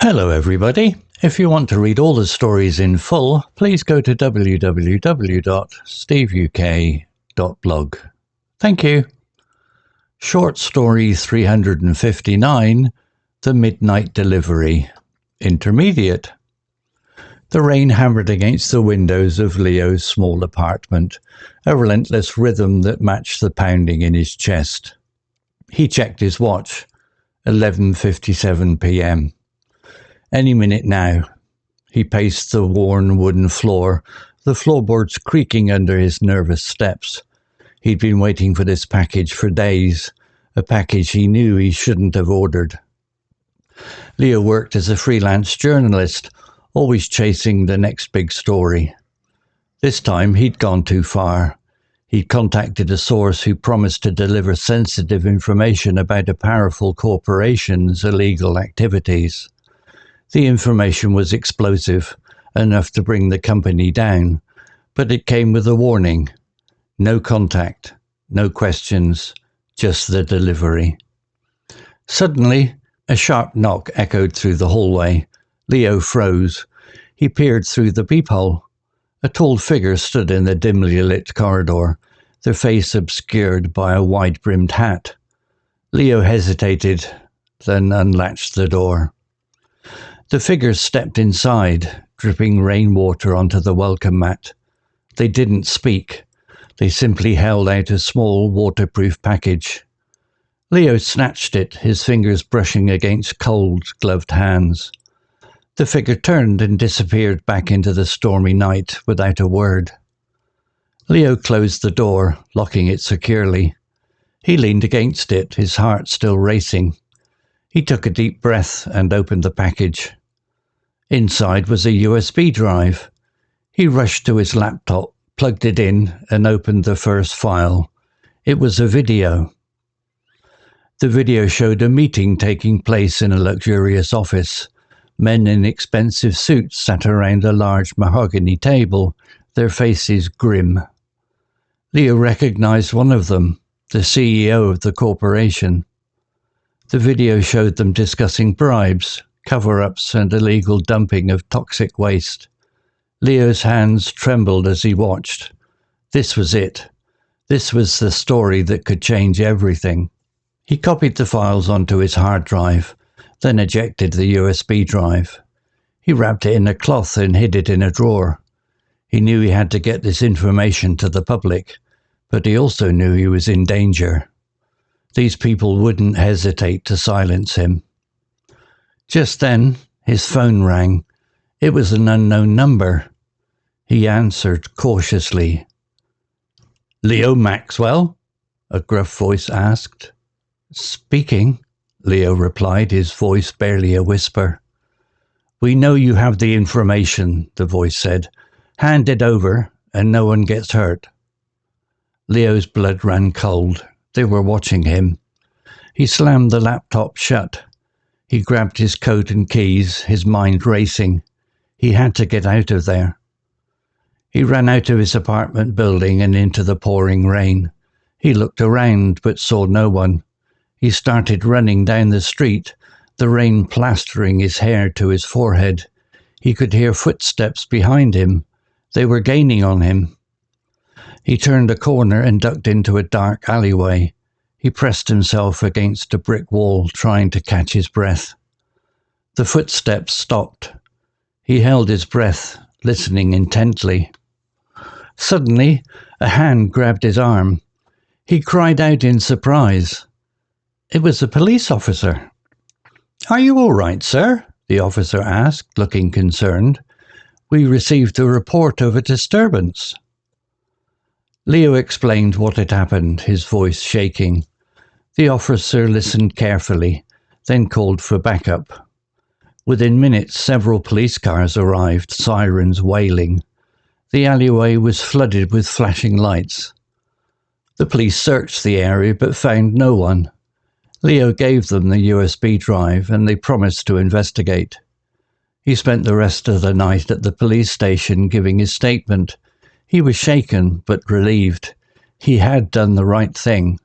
Hello everybody. If you want to read all the stories in full, please go to www.steveuk.blog. Thank you. Short story 359, The Midnight Delivery. Intermediate. The rain hammered against the windows of Leo's small apartment, a relentless rhythm that matched the pounding in his chest. He checked his watch. 11:57 p.m. Any minute now. He paced the worn wooden floor, the floorboards creaking under his nervous steps. He'd been waiting for this package for days, a package he knew he shouldn't have ordered. Leo worked as a freelance journalist, always chasing the next big story. This time he'd gone too far. He'd contacted a source who promised to deliver sensitive information about a powerful corporation's illegal activities. The information was explosive, enough to bring the company down, but it came with a warning. No contact, no questions, just the delivery. Suddenly, a sharp knock echoed through the hallway. Leo froze. He peered through the peephole. A tall figure stood in the dimly lit corridor, their face obscured by a wide-brimmed hat. Leo hesitated, then unlatched the door. The figure stepped inside, dripping rainwater onto the welcome mat. They didn't speak. They simply held out a small, waterproof package. Leo snatched it, his fingers brushing against cold, gloved hands. The figure turned and disappeared back into the stormy night without a word. Leo closed the door, locking it securely. He leaned against it, his heart still racing. He took a deep breath and opened the package. Inside was a USB drive. He rushed to his laptop, plugged it in, and opened the first file. It was a video. The video showed a meeting taking place in a luxurious office. Men in expensive suits sat around a large mahogany table, their faces grim. Leo recognized one of them, the CEO of the corporation. The video showed them discussing bribes, cover-ups and illegal dumping of toxic waste. Leo's hands trembled as he watched. This was it. This was the story that could change everything. He copied the files onto his hard drive, then ejected the USB drive. He wrapped it in a cloth and hid it in a drawer. He knew he had to get this information to the public, but he also knew he was in danger. These people wouldn't hesitate to silence him. Just then, his phone rang. It was an unknown number. He answered cautiously. "Leo Maxwell?" a gruff voice asked. "Speaking," Leo replied, his voice barely a whisper. "We know you have the information," the voice said. "Hand it over, and no one gets hurt." Leo's blood ran cold. They were watching him. He slammed the laptop shut. He grabbed his coat and keys, his mind racing. He had to get out of there. He ran out of his apartment building and into the pouring rain. He looked around but saw no one. He started running down the street, the rain plastering his hair to his forehead. He could hear footsteps behind him. They were gaining on him. He turned a corner and ducked into a dark alleyway. He pressed himself against a brick wall, trying to catch his breath. The footsteps stopped. He held his breath, listening intently. Suddenly, a hand grabbed his arm. He cried out in surprise. It was a police officer. "Are you all right, sir?" the officer asked, looking concerned. "We received a report of a disturbance." Leo explained what had happened, his voice shaking. The officer listened carefully, then called for backup. Within minutes, several police cars arrived, sirens wailing. The alleyway was flooded with flashing lights. The police searched the area but found no one. Leo gave them the USB drive and they promised to investigate. He spent the rest of the night at the police station giving his statement. He was shaken but relieved. He had done the right thing.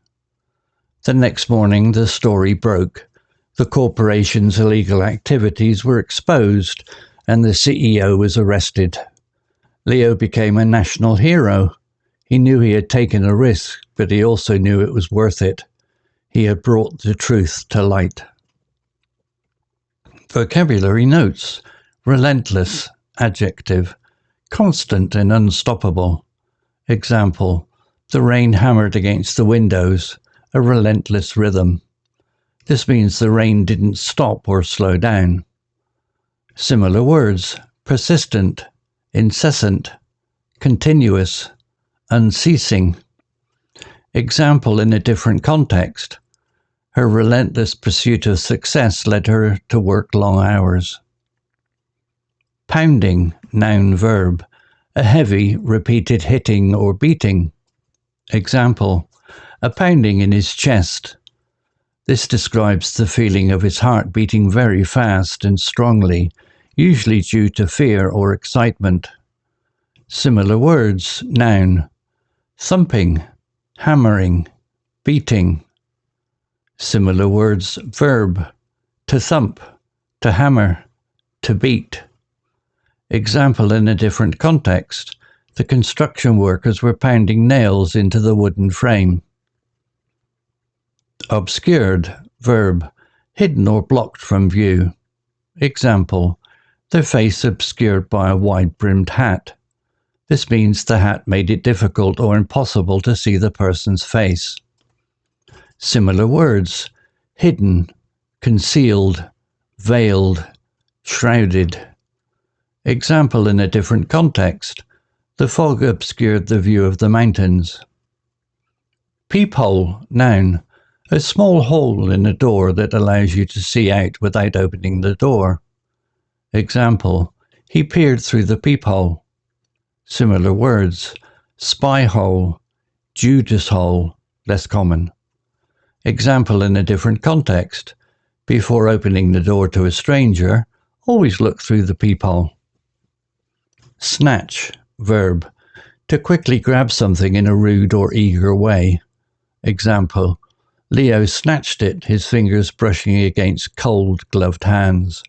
The next morning the story broke. The corporation's illegal activities were exposed and the CEO was arrested. Leo became a national hero. He knew he had taken a risk, but he also knew it was worth it. He had brought the truth to light. Vocabulary notes: relentless, adjective, constant and unstoppable. Example: the rain hammered against the windows, a relentless rhythm. This means the rain didn't stop or slow down. Similar words: persistent, incessant, continuous, unceasing. Example in a different context: her relentless pursuit of success led her to work long hours. Pounding, noun, verb, a heavy, repeated hitting or beating. Example: a pounding in his chest. This describes the feeling of his heart beating very fast and strongly, usually due to fear or excitement. Similar words: noun, thumping, hammering, beating. Similar words: verb, to thump, to hammer, to beat. Example in a different context: the construction workers were pounding nails into the wooden frame. Obscured, verb, hidden or blocked from view. Example: their face obscured by a wide-brimmed hat. This means the hat made it difficult or impossible to see the person's face. Similar words: hidden, concealed, veiled, shrouded. Example in a different context: the fog obscured the view of the mountains. Peephole, noun, a small hole in a door that allows you to see out without opening the door. Example: he peered through the peephole. Similar words: spy hole, Judas hole, less common. Example in a different context: before opening the door to a stranger, always look through the peephole. Snatch, verb, to quickly grab something in a rude or eager way. Example: Leo snatched it, his fingers brushing against cold, gloved hands.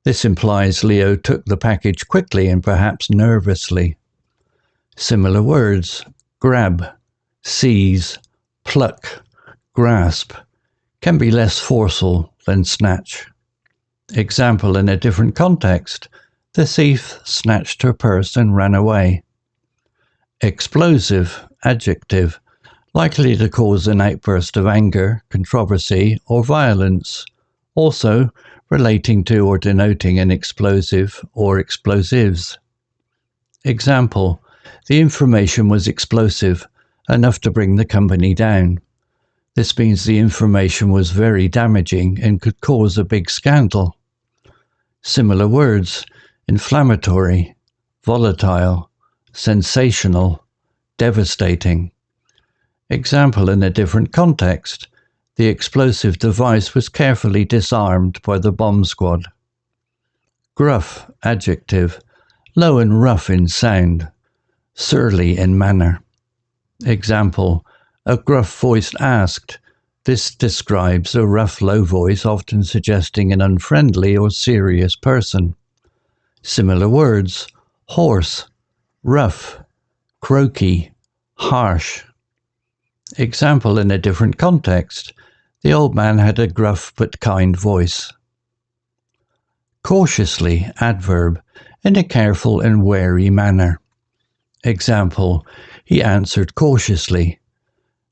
This implies Leo took the package quickly and perhaps nervously. Similar words: grab, seize, pluck, grasp, can be less forceful than snatch. Example in a different context: the thief snatched her purse and ran away. Explosive, adjective, likely to cause an outburst of anger, controversy, or violence. Also relating to or denoting an explosive or explosives. Example: the information was explosive, enough to bring the company down. This means the information was very damaging and could cause a big scandal. Similar words: inflammatory, volatile, sensational, devastating. Example in a different context: the explosive device was carefully disarmed by the bomb squad. Gruff, adjective, low and rough in sound, surly in manner. Example: a gruff voice asked. This describes a rough, low voice, often suggesting an unfriendly or serious person. Similar words: hoarse, rough, croaky, harsh. Example in a different context: the old man had a gruff but kind voice. Cautiously, adverb, in a careful and wary manner. Example: he answered cautiously.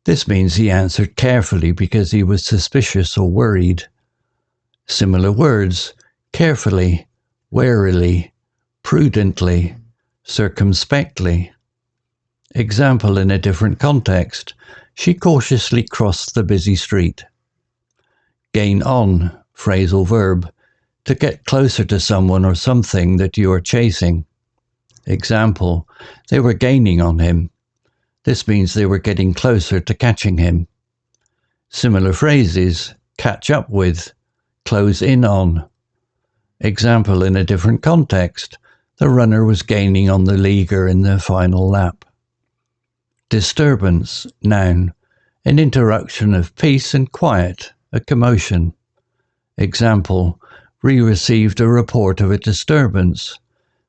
This means he answered carefully because he was suspicious or worried. Similar words: carefully, warily, prudently, circumspectly. Example in a different context: she cautiously crossed the busy street. Gain on, phrasal verb, to get closer to someone or something that you are chasing. Example: they were gaining on him. This means they were getting closer to catching him. Similar phrases: catch up with, close in on. Example in a different context: the runner was gaining on the leaguer in the final lap. Disturbance, noun, an interruption of peace and quiet, a commotion. Example, we received a report of a disturbance.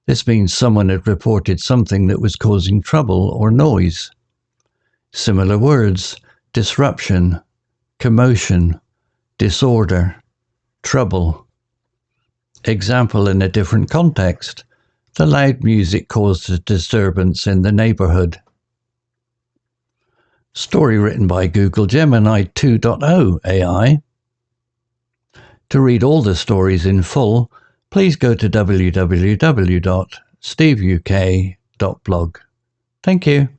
This means someone had reported something that was causing trouble or noise. Similar words, disruption, commotion, disorder, trouble. Example in a different context, the loud music caused a disturbance in the neighborhood. Story written by Google Gemini 2.0 AI. To read all the stories in full, please go to www.steveuk.blog. Thank you.